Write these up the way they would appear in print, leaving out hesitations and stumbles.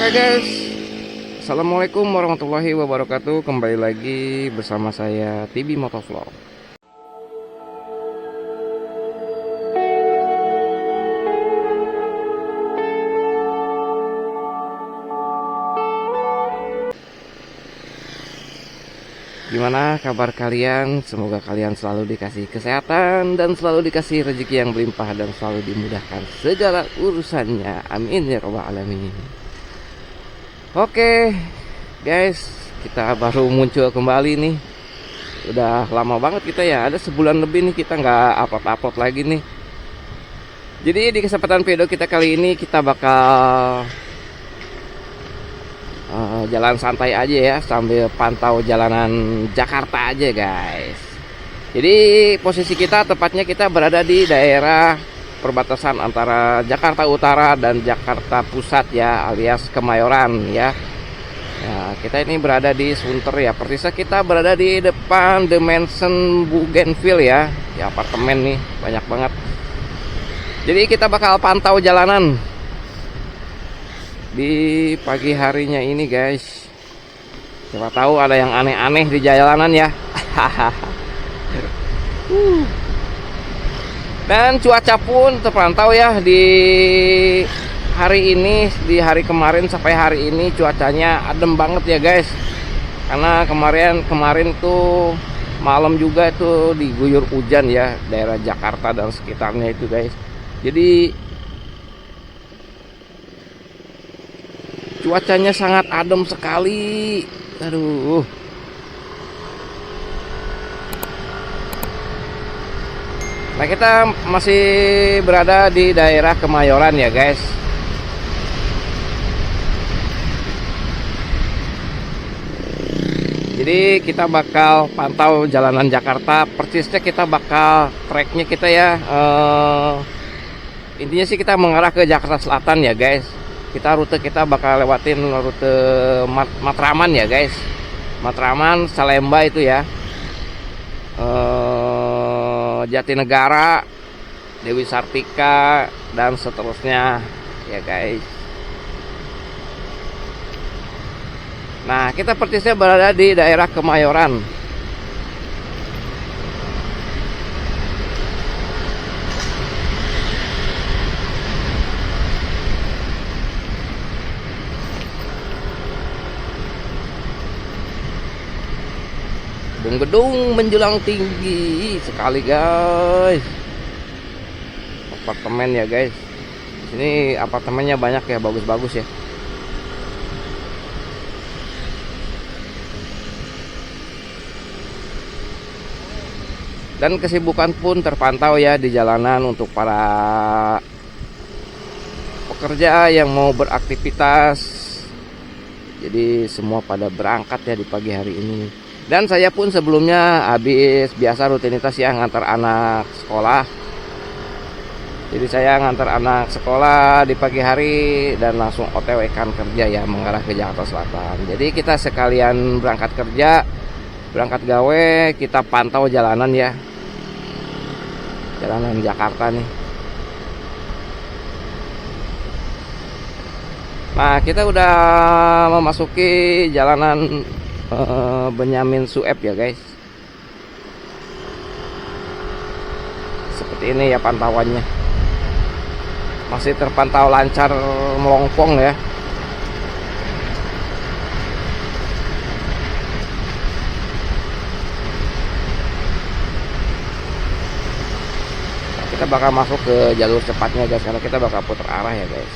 Oke guys, Assalamualaikum warahmatullahi wabarakatuh. Kembali lagi bersama saya TB Motovlog. Gimana kabar kalian? Semoga kalian selalu dikasih kesehatan dan selalu dikasih rezeki yang berlimpah dan selalu dimudahkan segala urusannya. Amin ya rabbal alamin. Oke guys, kita baru muncul kembali nih. Udah lama banget kita ya, ada sebulan lebih nih kita nggak upload lagi nih. Jadi di kesempatan video kita kali ini kita bakal jalan santai aja ya, sambil pantau jalanan Jakarta aja guys. Jadi posisi kita tepatnya kita berada di daerah perbatasan antara Jakarta Utara dan Jakarta Pusat ya, alias Kemayoran ya. Nah, kita ini berada di Sunter ya. Persisnya kita berada di depan The Mansion Bougainville ya. Di apartemen nih, banyak banget. Jadi kita bakal pantau jalanan di pagi harinya ini guys. Siapa tahu ada yang aneh-aneh di jalanan ya. Dan cuaca pun terpantau ya di hari ini, di hari kemarin sampai hari ini cuacanya adem banget ya guys. Karena kemarin tuh malam juga itu diguyur hujan ya, daerah Jakarta dan sekitarnya itu guys. Jadi cuacanya sangat adem sekali. Aduh. Nah, kita masih berada di daerah Kemayoran ya guys. Jadi kita bakal pantau jalanan Jakarta. Persisnya kita bakal tracknya kita ya, intinya sih kita mengarah ke Jakarta Selatan ya guys. Rute kita bakal lewatin rute Matraman ya guys. Matraman, Salemba itu ya, Jatinegara, Dewi Sartika dan seterusnya ya guys. Nah, kita persisnya berada di daerah Kemayoran. Gedung menjulang tinggi sekali guys. Apartemen ya guys. Ini apartemennya banyak ya, bagus-bagus ya. Dan kesibukan pun terpantau ya di jalanan untuk para pekerja yang mau beraktivitas. Jadi semua pada berangkat ya di pagi hari ini. Dan saya pun sebelumnya habis biasa rutinitas ya, ngantar anak sekolah. Jadi saya ngantar anak sekolah di pagi hari dan langsung OTW kan kerja ya, mengarah ke Jakarta Selatan. Jadi kita sekalian berangkat kerja, berangkat gawe, kita pantau jalanan ya, jalanan Jakarta nih. Nah, kita udah memasuki jalanan Benyamin Sueb ya guys. Seperti ini ya pantauannya. Masih terpantau lancar melongkong ya. Kita bakal masuk ke jalur cepatnya guys, karena kita bakal putar arah ya guys.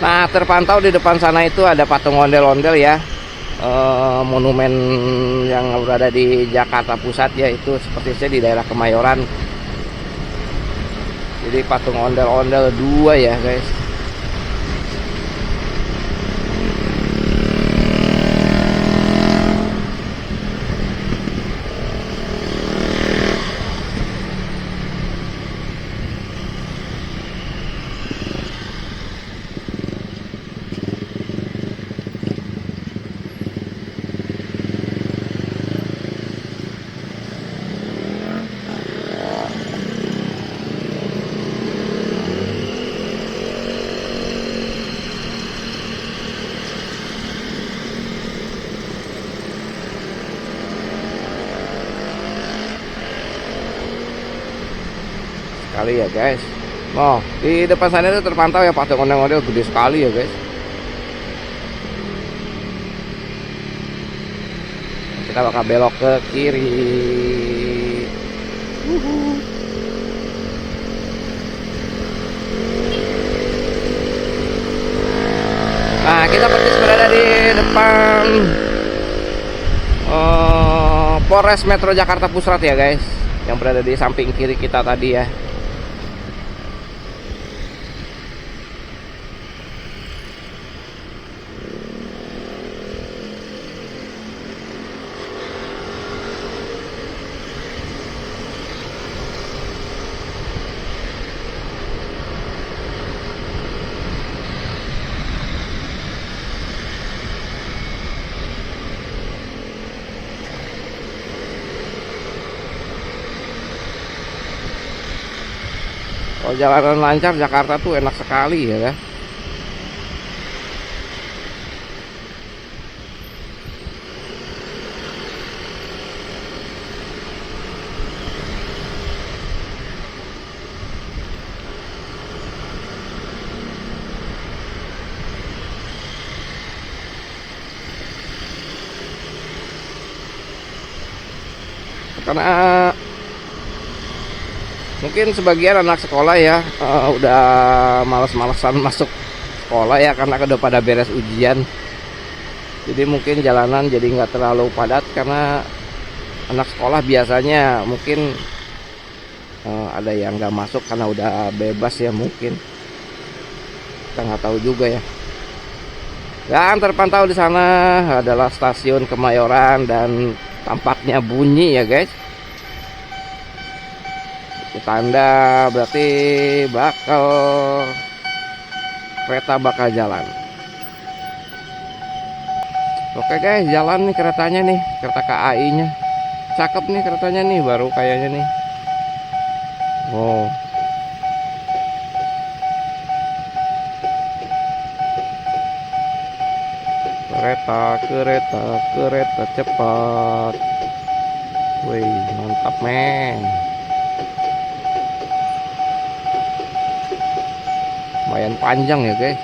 Nah, terpantau di depan sana itu ada patung ondel-ondel ya, monumen yang berada di Jakarta Pusat ya, itu sepertinya di daerah Kemayoran. Jadi patung ondel-ondel 2 ya guys. sekali ya guys. Oh, di depan sana itu terpantau ya patung ondel-ondel gede sekali ya guys. Kita bakal belok ke kiri. Nah, kita persis berada di depan Polres Metro Jakarta Pusat ya guys, yang berada di samping kiri kita tadi ya. Kalau jalanan lancar Jakarta tuh enak sekali ya kan. Karena mungkin sebagian anak sekolah ya udah malas-malasan masuk sekolah ya, karena udah pada beres ujian. Jadi mungkin jalanan jadi nggak terlalu padat, karena anak sekolah biasanya mungkin ada yang nggak masuk karena udah bebas ya, mungkin kita nggak tahu juga ya. Dan terpantau di sana adalah stasiun Kemayoran dan tampaknya bunyi ya guys. Tanda berarti kereta bakal jalan. Oke guys, jalan nih keretanya nih, kereta KAI nya cakep nih keretanya nih, baru kayaknya nih. Oh, kereta cepat. Wih, mantap men. Lumayan panjang ya guys.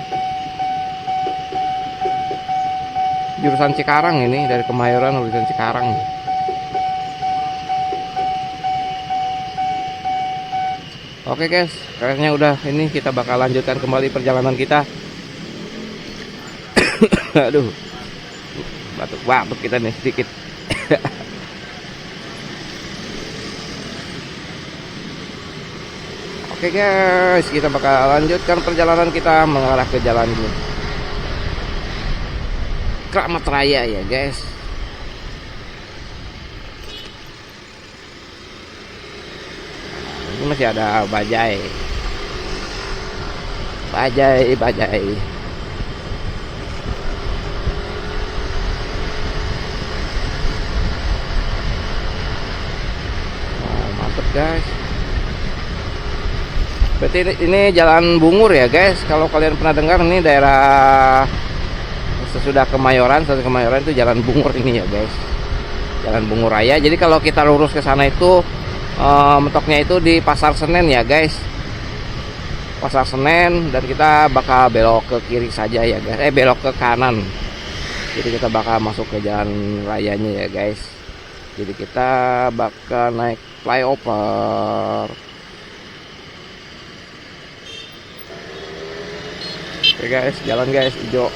Jurusan Cikarang ini, dari Kemayoran jurusan Cikarang. Oke guys, kayaknya udah, ini kita bakal lanjutkan kembali perjalanan kita. Aduh, batuk kita nih sedikit. Oke guys, kita bakal lanjutkan perjalanan kita mengarah ke jalan Kramat Raya ya guys. Ini masih ada bajai. Nah, mantep guys. Berarti ini jalan Bungur ya guys. Kalau kalian pernah dengar, ini daerah sesudah Kemayoran, itu jalan Bungur ini ya guys. Jalan Bungur Raya. Jadi kalau kita lurus ke sana itu mentoknya itu di Pasar Senen ya guys. Pasar Senen, dan kita bakal belok ke kiri saja ya guys. Belok ke kanan. Jadi kita bakal masuk ke jalan rayanya ya guys. Jadi kita bakal naik flyover. Oke guys, jalan guys, hijau.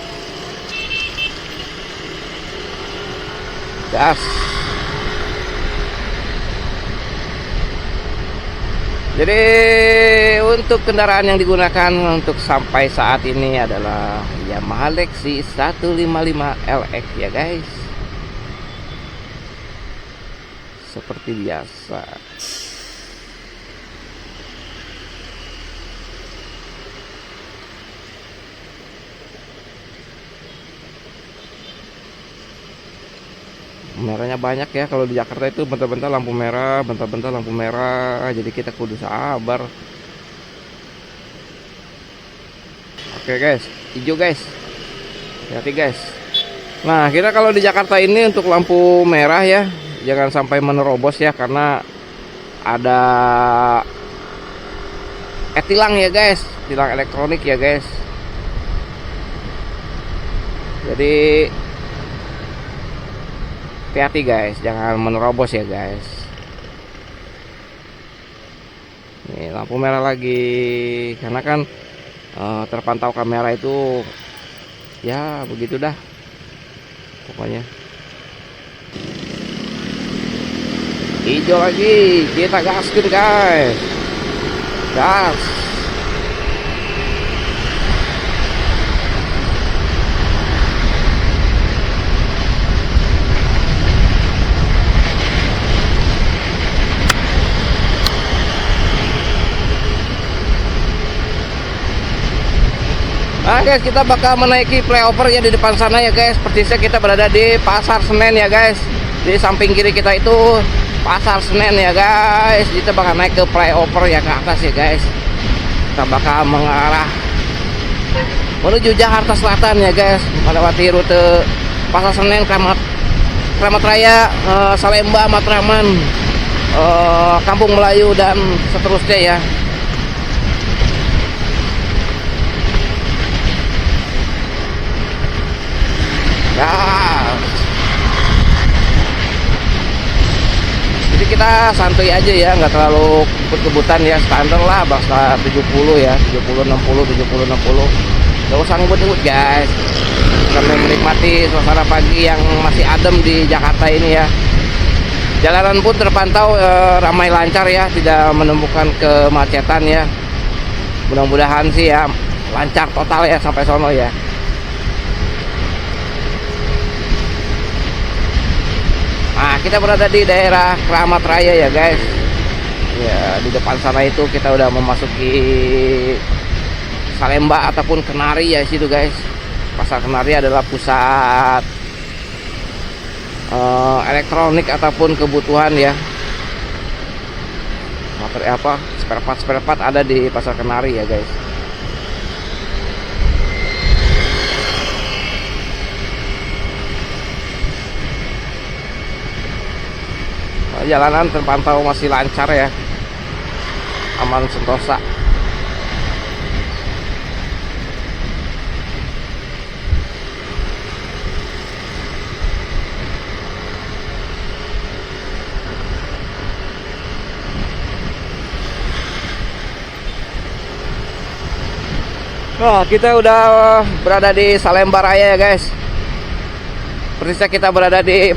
Gas. Jadi untuk kendaraan yang digunakan untuk sampai saat ini adalah Yamaha Lexi 155 LX ya guys. Seperti biasa. Merahnya banyak ya, kalau di Jakarta itu bentar-bentar lampu merah, jadi kita kudu sabar. Oke guys, hijau guys, hati guys. Nah, kita kalau di Jakarta ini untuk lampu merah ya, jangan sampai menerobos ya, karena ada tilang ya guys, tilang elektronik ya guys. Jadi hati-hati guys, jangan menerobos ya guys. Nih lampu merah lagi, karena kan terpantau kamera itu ya begitu dah pokoknya. Hijau lagi, kita gaskin guys, gas. Nah guys, kita bakal menaiki flyover ya di depan sana ya guys. Persisnya kita berada di Pasar Senen ya guys. Di samping kiri kita itu Pasar Senen ya guys. Kita bakal naik ke flyover ya ke atas ya guys. Kita bakal mengarah menuju Jakarta Selatan ya guys, melewati rute Pasar Senen, Kramat Raya, Salemba, Matraman, Kampung Melayu dan seterusnya ya. Gas. Jadi kita santuy aja ya, nggak terlalu kebut-kebutan ya, standar lah bahasa 70 ya, 70 60 70 60. Gak usah ngebut-ngebut guys. Sambil menikmati suasana pagi yang masih adem di Jakarta ini ya. Jalanan pun terpantau ramai lancar ya, tidak menemukan kemacetan ya. Mudah-mudahan sih ya lancar total ya sampai sono ya. Nah, kita berada di daerah Kramat Raya ya guys. Ya, di depan sana itu kita udah memasuki Salemba ataupun Kenari ya situ guys. Pasar Kenari adalah pusat elektronik ataupun kebutuhan ya. Materi apa? Spare part ada di Pasar Kenari ya guys. Jalanan terpantau masih lancar ya, aman sentosa. Nah, kita udah berada di Salemba Raya ya guys. Persisnya kita berada di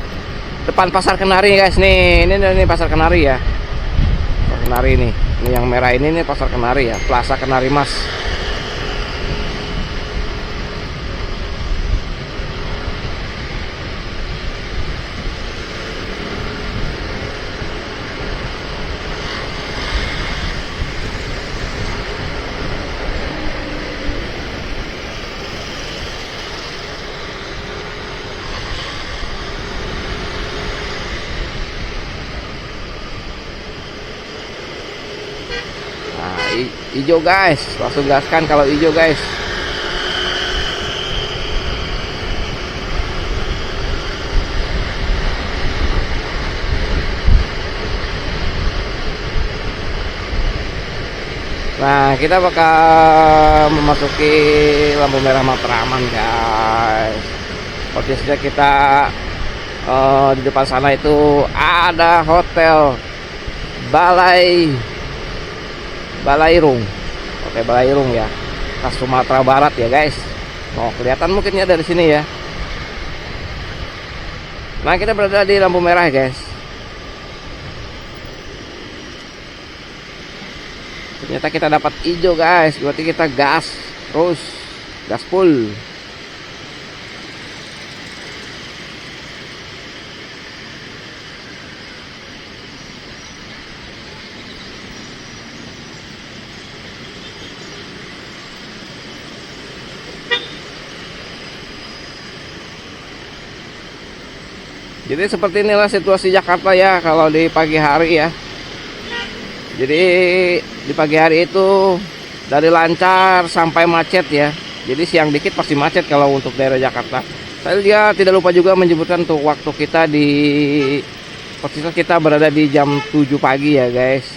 depan Pasar Kenari guys. Nih, ini Pasar Kenari ya. Pasar Kenari nih. Ini yang merah ini nih Pasar Kenari ya, Plaza Kenari Mas. Hijau guys, langsung gaskan kalau hijau guys. Nah, kita bakal memasuki lampu merah Matraman guys. Posisinya kita di depan sana itu ada hotel Balairung. Oke, Balairung ya, khas Sumatera Barat ya guys. Oh, kelihatan mungkinnya dari sini ya. Nah, kita berada di lampu merah ya guys. Ternyata kita dapat hijau guys, berarti kita gas terus, gas full. Jadi seperti inilah situasi Jakarta ya kalau di pagi hari ya. Jadi di pagi hari itu dari lancar sampai macet ya. Jadi siang dikit pasti macet kalau untuk daerah Jakarta. Saya juga tidak lupa juga menyebutkan untuk waktu kita di posisi kita berada di jam 7 pagi ya guys.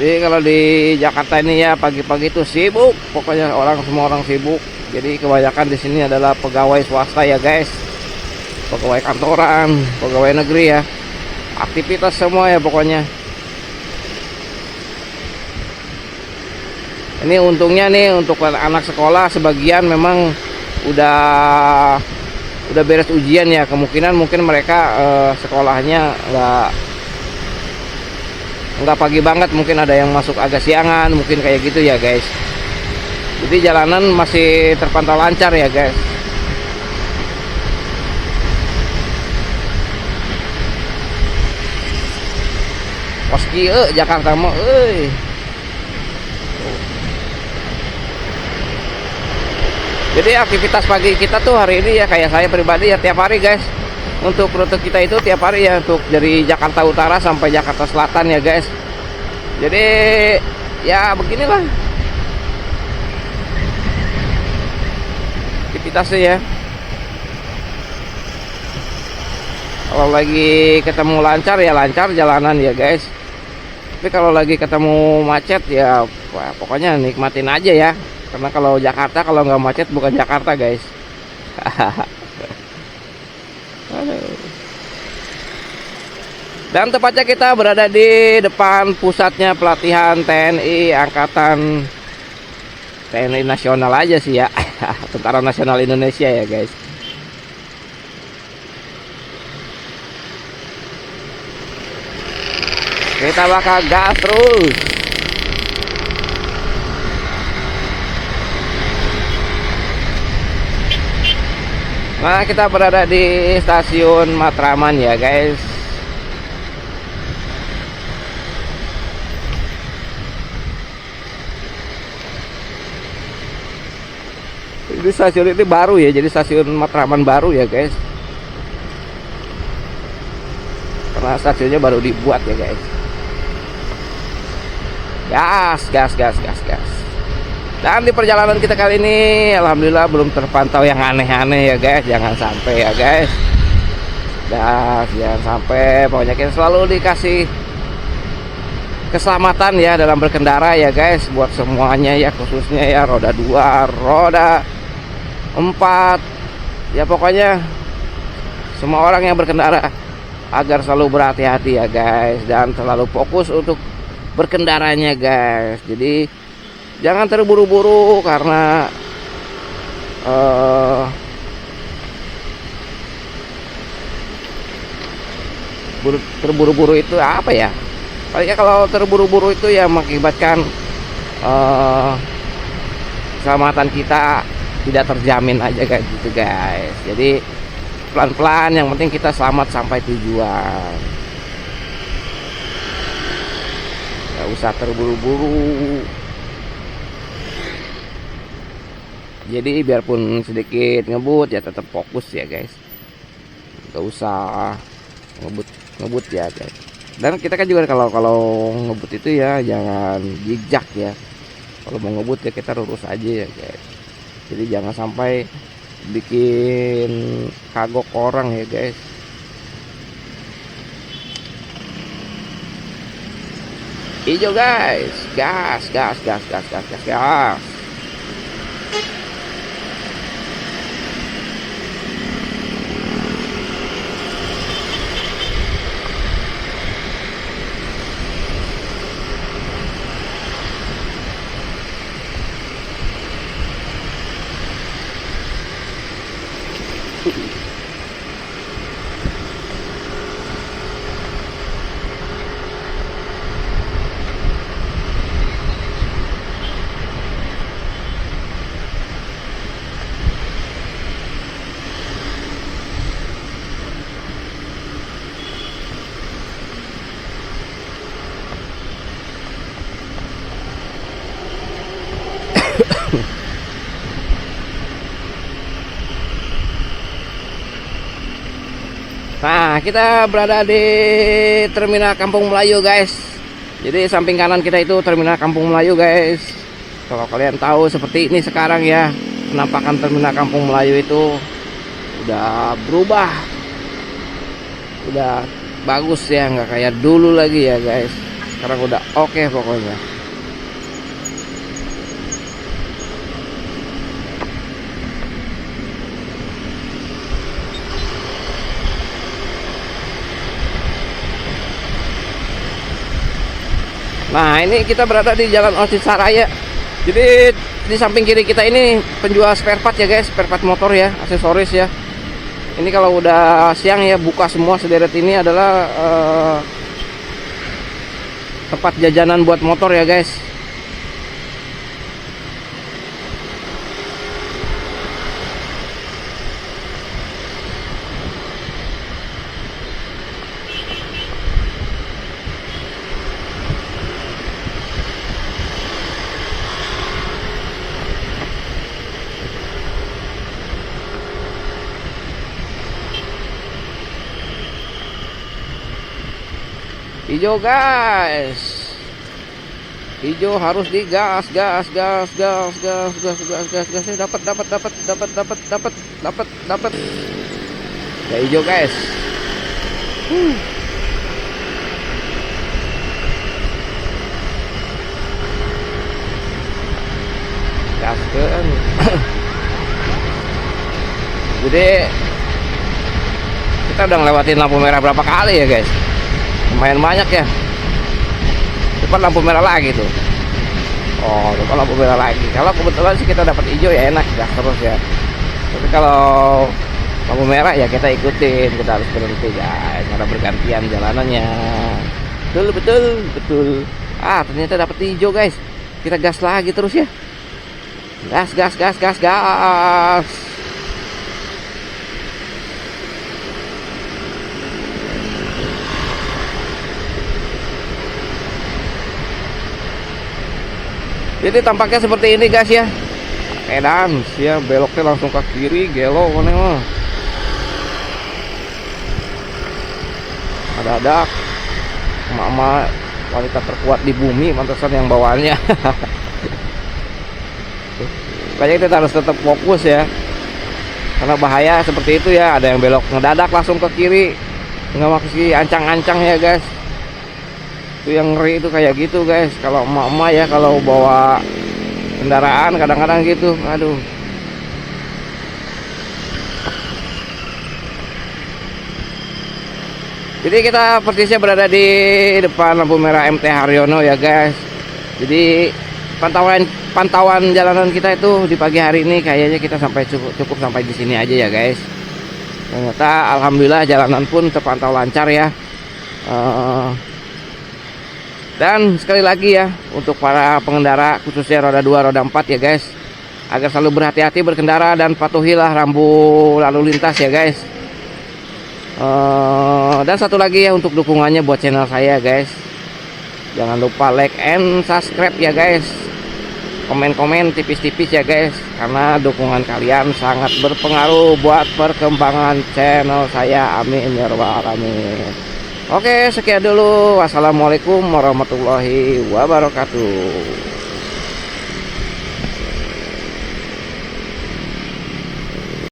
Jadi kalau di Jakarta ini ya pagi-pagi itu sibuk, pokoknya semua orang sibuk. Jadi kebanyakan di sini adalah pegawai swasta ya guys, pegawai kantoran, pegawai negeri ya, aktivitas semua ya pokoknya. Ini untungnya nih untuk anak sekolah sebagian memang udah beres ujian ya, kemungkinan mungkin mereka sekolahnya nggak pagi banget, mungkin ada yang masuk agak siangan, mungkin kayak gitu ya guys. Jadi jalanan masih terpantau lancar ya guys. Koski Jakarta mah Jadi aktivitas pagi kita tuh hari ini ya kayak saya pribadi ya tiap hari guys. Untuk rute kita itu tiap hari ya, untuk dari Jakarta Utara sampai Jakarta Selatan ya guys. Jadi ya beginilah aktivitasnya ya. Kalau lagi ketemu lancar ya lancar jalanan ya guys. Tapi kalau lagi ketemu macet ya wah, pokoknya nikmatin aja ya. Karena kalau Jakarta kalau nggak macet bukan Jakarta guys. Dan tepatnya kita berada di depan pusatnya pelatihan TNI Angkatan TNI Nasional aja sih ya. Tentara Nasional Indonesia ya guys. Kita bakal gas terus. Nah, kita berada di stasiun Matraman ya guys. Ini stasiun ini baru ya, jadi stasiun Matraman baru ya guys. Karena stasiunnya baru dibuat ya guys. Gas. Dan di perjalanan kita kali ini alhamdulillah belum terpantau yang aneh-aneh ya guys. Jangan sampai ya guys. Jangan sampai, pokoknya kita selalu dikasih keselamatan ya dalam berkendara ya guys, buat semuanya ya, khususnya ya roda 2, roda 4. Ya pokoknya semua orang yang berkendara agar selalu berhati-hati ya guys, dan selalu fokus untuk berkendaranya guys. Jadi jangan terburu-buru karena terburu-buru itu apa ya? Paling kalau terburu-buru itu ya mengakibatkan keselamatan kita tidak terjamin aja kayak gitu guys. Jadi pelan-pelan, yang penting kita selamat sampai tujuan. Gak usah terburu-buru. Jadi biarpun sedikit ngebut ya tetap fokus ya guys. Gak usah ngebut ya guys. Dan kita kan juga kalau ngebut itu ya jangan zigzag ya. Kalau mau ngebut ya kita lurus aja ya guys. Jadi jangan sampai bikin kagok orang ya guys. Hijau guys, gas. Nah, kita berada di Terminal Kampung Melayu guys. Jadi samping kanan kita itu Terminal Kampung Melayu guys. Kalau kalian tahu seperti ini sekarang ya, penampakan Terminal Kampung Melayu itu udah berubah, udah bagus ya, nggak kayak dulu lagi ya guys. Sekarang udah oke pokoknya. Nah, ini kita berada di Jalan Osisa Raya. Jadi di samping kiri kita ini penjual spare part ya guys, spare part motor ya, aksesoris ya. Ini kalau udah siang ya buka semua sederet ini adalah tempat jajanan buat motor ya guys. Hijau guys, hijau harus digas, gas. Dapat. Ya hijau guys. Gaskeun. Jadi kita udah ngelewatin lampu merah berapa kali ya guys? Lumayan banyak ya. Depan lampu merah lagi tuh. Oh, depan lampu merah lagi. Kalau kebetulan sih kita dapat hijau ya enak, gas terus ya. Tapi kalau lampu merah ya kita ikutin, kita harus berhenti guys. Karena bergantian jalanannya. Betul. Ah, ternyata dapat hijau guys. Kita gas lagi terus ya. Gas. Jadi tampaknya seperti ini guys ya. Edan, ya beloknya langsung ke kiri, gelo mana mah. Ada emak-emak wanita terkuat di bumi, mantesan yang bawaannya. Makanya kita harus tetap fokus ya. Karena bahaya seperti itu ya, ada yang belok ngedadak langsung ke kiri. Nggak maksud ancang-ancang ya guys. Itu yang ngeri itu kayak gitu guys. Kalau emak-emak ya kalau bawa kendaraan kadang-kadang gitu, aduh. Jadi kita persisnya berada di depan lampu merah MT Haryono ya guys. Jadi pantauan jalanan kita itu di pagi hari ini kayaknya kita sampai cukup sampai di sini aja ya guys. Ternyata alhamdulillah jalanan pun terpantau lancar ya. Dan sekali lagi ya untuk para pengendara khususnya roda 2, roda 4 ya guys, agar selalu berhati-hati berkendara dan patuhilah rambu lalu lintas ya guys. Dan satu lagi ya untuk dukungannya buat channel saya guys, jangan lupa like and subscribe ya guys. Komen-komen tipis-tipis ya guys, karena dukungan kalian sangat berpengaruh buat perkembangan channel saya. Amin ya rabbal alamin. Oke, sekian dulu. Wassalamualaikum warahmatullahi wabarakatuh.